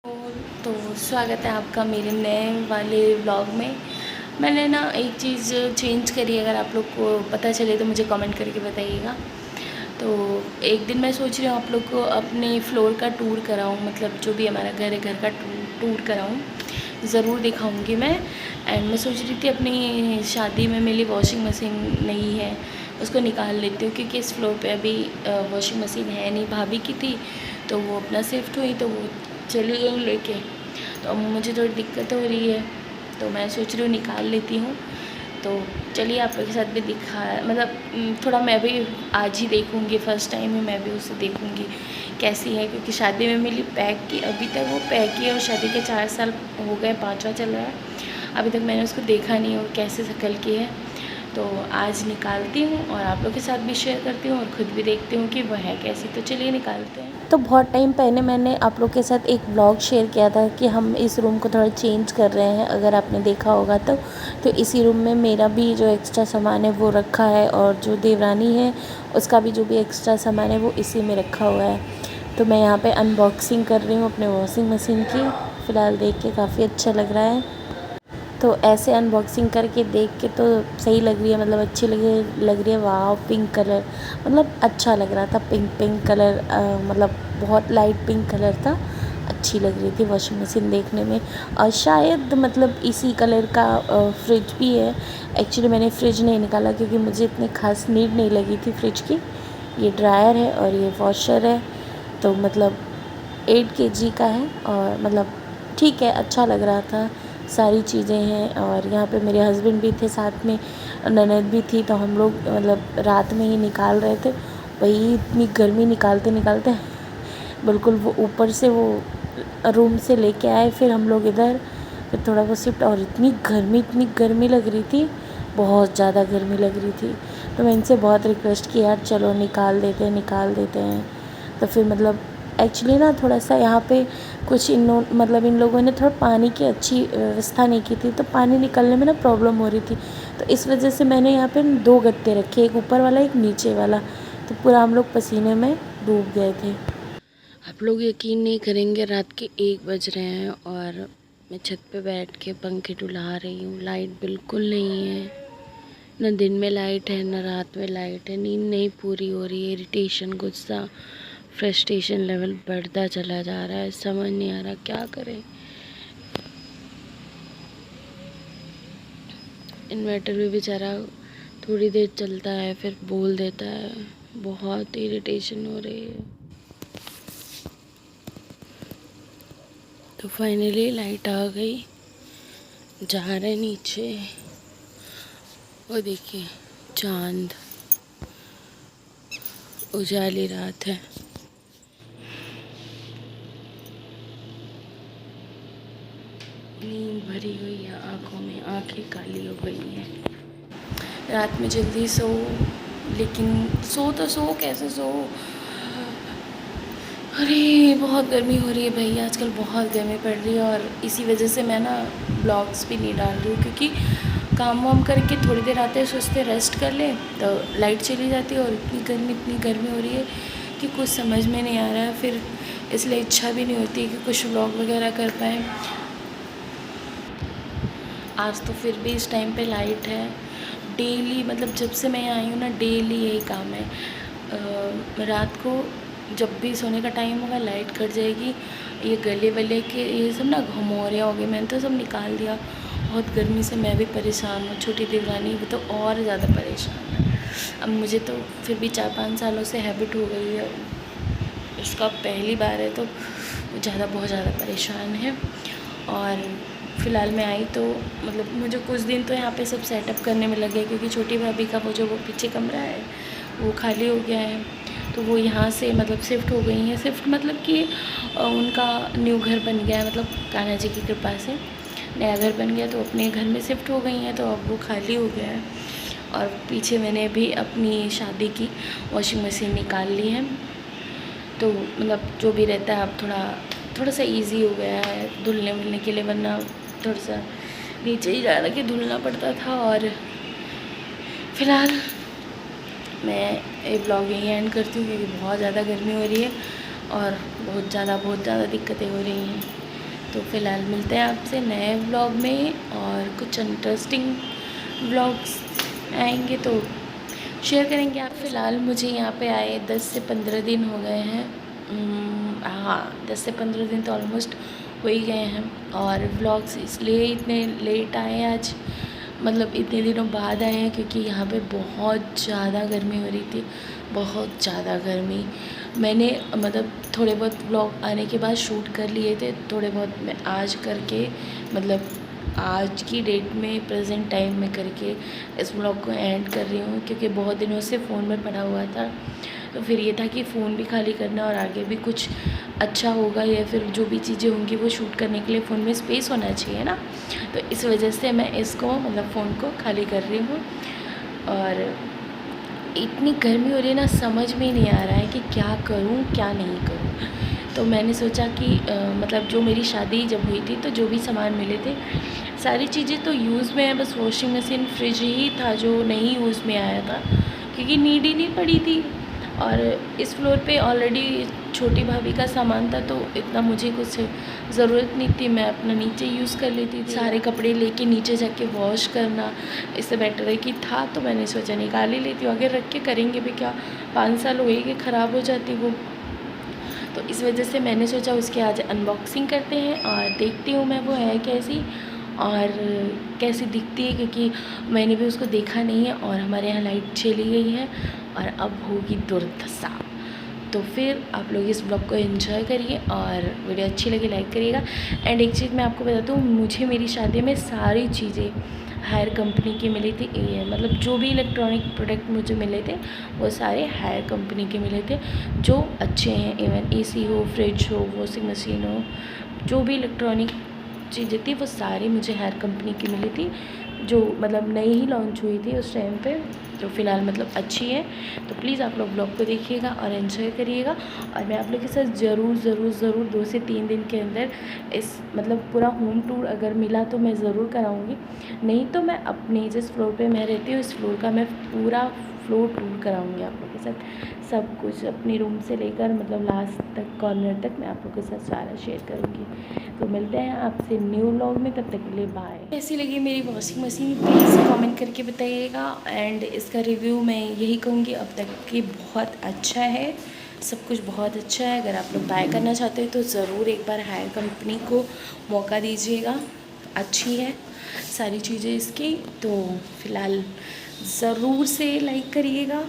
तो स्वागत है आपका मेरे नए वाले व्लॉग में। मैंने ना एक चीज़ चेंज करी, अगर आप लोग को पता चले तो मुझे कमेंट करके बताइएगा। तो एक दिन मैं सोच रही हूँ आप लोग को अपने फ्लोर का टूर कराऊँ, मतलब जो भी हमारा घर है घर का टूर कराऊँ, ज़रूर दिखाऊँगी मैं। एंड मैं सोच रही थी अपनी शादी में मेरी वॉशिंग मशीन नहीं है, उसको निकाल लेती हूँ, क्योंकि इस फ्लोर पे अभी वॉशिंग मशीन है नहीं। भाभी की थी तो वो अपना शिफ्ट हुई तो वो चली गई लेके, तो अब मुझे थोड़ी दिक्कत हो रही है, तो मैं सोच रही हूँ निकाल लेती हूँ। तो चलिए आप लोग के साथ भी दिखा, मतलब थोड़ा मैं भी आज ही देखूँगी, फ़र्स्ट टाइम ही मैं भी उसे देखूँगी कैसी है, क्योंकि शादी में मिली पैक की, अभी तक वो पैक की है और शादी के 4 साल हो गए, 5वां चल रहा है, अभी तक मैंने उसको देखा नहीं और कैसे शक्ल की है। तो आज निकालती हूँ और आप लोग के साथ भी शेयर करती हूँ और ख़ुद भी देखती हूँ कि वह है कैसी। तो चलिए निकालते हैं। तो बहुत टाइम पहले मैंने आप लोग के साथ एक ब्लॉग शेयर किया था कि हम इस रूम को थोड़ा चेंज कर रहे हैं, अगर आपने देखा होगा तो इसी रूम में मेरा भी जो एक्स्ट्रा सामान है वो रखा है, और जो देवरानी है उसका भी जो भी एक्स्ट्रा सामान है वो इसी में रखा हुआ है। तो मैं यहाँ पे अनबॉक्सिंग कर रही हूँ अपने वॉशिंग मशीन की। फ़िलहाल देख के काफ़ी अच्छा लग रहा है। तो ऐसे अनबॉक्सिंग करके देख के तो सही लग रही है, मतलब अच्छी लग रही है। वाह, पिंक कलर, मतलब अच्छा लग रहा था। पिंक कलर, मतलब बहुत लाइट पिंक कलर था, अच्छी लग रही थी वॉशिंग मशीन देखने में। और शायद मतलब इसी कलर का फ्रिज भी है। एक्चुअली मैंने फ़्रिज नहीं निकाला क्योंकि मुझे इतनी खास नीड नहीं लगी थी फ्रिज की। ये ड्रायर है और ये वॉशर है, तो मतलब 8 केजी का है, और मतलब ठीक है, अच्छा लग रहा था। सारी चीज़ें हैं, और यहाँ पे मेरे हस्बैंड भी थे साथ में, ननद भी थी, तो हम लोग मतलब रात में ही निकाल रहे थे। वही इतनी गर्मी निकालते निकालते बिल्कुल वो ऊपर से वो रूम से लेके आए, फिर हम लोग इधर, फिर थोड़ा वो शिफ्ट, और इतनी गर्मी लग रही थी, बहुत ज़्यादा गर्मी लग रही थी। तो मैं इनसे बहुत रिक्वेस्ट की, यार चलो निकाल देते हैं। तो फिर मतलब एक्चुअली ना थोड़ा सा यहाँ पे कुछ मतलब इन लोगों ने थोड़ा पानी की अच्छी व्यवस्था नहीं की थी, तो पानी निकलने में ना प्रॉब्लम हो रही थी। तो इस वजह से मैंने यहाँ पे 2 गत्ते रखे, एक ऊपर वाला एक नीचे वाला। तो पूरा हम लोग पसीने में डूब गए थे। आप लोग यकीन नहीं करेंगे, रात के 1 बज रहे हैं और मैं छत पे बैठ के पंखे डुला रही हूँ। लाइट बिल्कुल नहीं है, न दिन में लाइट है न रात में लाइट है। नींद नहीं पूरी हो रही है, इरिटेशन, गुस्सा, फ्रस्ट्रेशन लेवल बढ़ता चला जा रहा है। समझ नहीं आ रहा क्या करें। इन्वर्टर भी बेचारा थोड़ी देर चलता है फिर बोल देता है। बहुत इरिटेशन हो रही है। तो फाइनली लाइट आ गई, जा रहे नीचे। वो देखिए चांद, उजाली रात है। नींद भरी हुई है आँखों में, आँखें काली हो गई हैं। रात में जल्दी सो, लेकिन सो कैसे सो। अरे बहुत गर्मी हो रही है भाई, आजकल बहुत गर्मी पड़ रही है, और इसी वजह से मैं ना ब्लॉग्स भी नहीं डाल रही हूँ, क्योंकि काम वाम करके थोड़ी देर आते हैं, सोचते रेस्ट कर लें, तो लाइट चली जाती है, और इतनी गर्मी हो रही है कि कुछ समझ में नहीं आ रहा है। फिर इसलिए इच्छा भी नहीं होती कि कुछ व्लॉग वगैरह कर पाएँ। आज तो फिर भी इस टाइम पे लाइट है। डेली मतलब जब से मैं आई हूँ ना, डेली यही काम है। रात को जब भी सोने का टाइम होगा लाइट कट जाएगी। ये गले वले के ये सब ना घमौरियाँ हो गई, मैंने तो सब निकाल दिया। बहुत गर्मी से मैं भी परेशान हूँ, छोटी देवरानी वो तो और ज़्यादा परेशान है। अब मुझे तो फिर भी 4-5 सालों से हैबिट हो गई है, उसका पहली बार है, तो बहुत ज़्यादा परेशान है। और फ़िलहाल मैं आई तो मतलब मुझे कुछ दिन तो यहाँ पे सब सेटअप करने में लगे, क्योंकि छोटी भाभी का वो पीछे कमरा है वो खाली हो गया है, तो वो यहाँ से मतलब शिफ्ट हो गई हैं। शिफ्ट मतलब कि उनका न्यू घर बन गया है, मतलब कान्हा जी की कृपा से नया घर बन गया, तो अपने घर में शिफ्ट हो गई हैं, तो अब वो खाली हो गया है। और पीछे मैंने भी अपनी शादी की वॉशिंग मशीन निकाल ली है, तो मतलब जो भी रहता है अब थोड़ा सा इजी हो गया है धुलने वुलने के लिए, वरना थोड़ा सा नीचे ही जा के धुलना पड़ता था। और फ़िलहाल मैं ये ब्लॉग यहीं एंड करती हूँ, क्योंकि बहुत ज़्यादा गर्मी हो रही है और बहुत ज़्यादा दिक्कतें हो रही हैं। तो फ़िलहाल मिलते हैं आपसे नए व्लॉग में, और कुछ इंटरेस्टिंग व्लॉग्स आएंगे तो शेयर करेंगे आप। फ़िलहाल मुझे यहाँ पे आए 10 से 15 दिन हो गए हैं। हाँ, 10 से 15 दिन तो ऑलमोस्ट हो ही गए हैं। और व्लॉग्स इसलिए इतने लेट आए आज, मतलब इतने दिनों बाद आए हैं, क्योंकि यहाँ पे बहुत ज़्यादा गर्मी हो रही थी, बहुत ज़्यादा गर्मी। मैंने मतलब थोड़े बहुत व्लॉग आने के बाद शूट कर लिए थे, थोड़े बहुत मैं आज करके, मतलब आज की डेट में प्रेजेंट टाइम में करके इस व्लॉग को एंड कर रही हूँ, क्योंकि बहुत दिनों से फ़ोन में पड़ा हुआ था। तो फिर ये था कि फ़ोन भी खाली करना और आगे भी कुछ अच्छा होगा, या फिर जो भी चीज़ें होंगी वो शूट करने के लिए फ़ोन में स्पेस होना चाहिए ना। तो इस वजह से मैं इसको मतलब फ़ोन को खाली कर रही हूँ। और इतनी गर्मी हो रही है ना, समझ में ही नहीं आ रहा है कि क्या करूँ क्या नहीं करूँ। तो मैंने सोचा कि मतलब जो मेरी शादी जब हुई थी तो जो भी सामान मिले थे सारी चीज़ें तो यूज़ में है, बस वॉशिंग मशीन फ्रिज ही था जो नहीं यूज़ में आया था, क्योंकि नीड ही नहीं पड़ी थी। और इस फ्लोर पे ऑलरेडी छोटी भाभी का सामान था, तो इतना मुझे कुछ ज़रूरत नहीं थी, मैं अपना नीचे यूज़ कर लेती थी। सारे कपड़े लेके नीचे जाके वॉश करना, इससे बेटर है कि था तो मैंने सोचा निकाल ही लेती हूँ, आगे रख के करेंगे भी क्या, 5 साल हो गए कि ख़राब हो जाती वो। तो इस वजह से मैंने सोचा उसके आज अनबॉक्सिंग करते हैं और देखती हूँ मैं वो है कैसी और कैसी दिखती है, क्योंकि मैंने भी उसको देखा नहीं है और हमारे यहाँ लाइट चली गई है और अब होगी दुर्दशा। तो फिर आप लोग इस ब्लॉग को एंजॉय करिए और वीडियो अच्छी लगी लाइक करिएगा। एंड एक चीज़ मैं आपको बता दूँ, मुझे मेरी शादी में सारी चीज़ें हायर कंपनी की मिली थी। ये मतलब जो भी इलेक्ट्रॉनिक प्रोडक्ट मुझे मिले थे वो सारे हायर कंपनी के मिले थे, जो अच्छे हैं। इवन एसी हो, फ्रिज हो, वॉशिंग मशीन हो, जो भी इलेक्ट्रॉनिक चीज़ें थी वो सारी मुझे हायर कंपनी की मिली थी, जो मतलब नई ही लॉन्च हुई थी उस टाइम पे। तो फ़िलहाल मतलब अच्छी है। तो प्लीज़ आप लोग ब्लॉग को देखिएगा और एंजॉय करिएगा। और मैं आप लोग के साथ ज़रूर 2 से 3 दिन के अंदर इस मतलब पूरा होम टूर अगर मिला तो मैं ज़रूर कराऊंगी, नहीं तो मैं अपने जिस फ्लोर पे मैं रहती हूँ इस फ्लोर का मैं पूरा फ्लोर टूर कराऊंगी आप लोग के साथ। सब कुछ अपने रूम से लेकर मतलब लास्ट तक, कॉर्नर तक मैं आप लोग के साथ सारा शेयर करूँगी। तो मिलते हैं आपसे न्यू व्लॉग में, तब तक के लिए बाय। कैसी लगी मेरी वॉशिंग मशीन प्लीज़ कमेंट करके बताइएगा। एंड इसका रिव्यू मैं यही कहूँगी अब तक कि बहुत अच्छा है, सब कुछ बहुत अच्छा है। अगर आप लोग बाय करना चाहते हो तो ज़रूर एक बार हायर कंपनी को मौका दीजिएगा, अच्छी है सारी चीज़ें इसकी। तो फ़िलहाल ज़रूर से लाइक करिएगा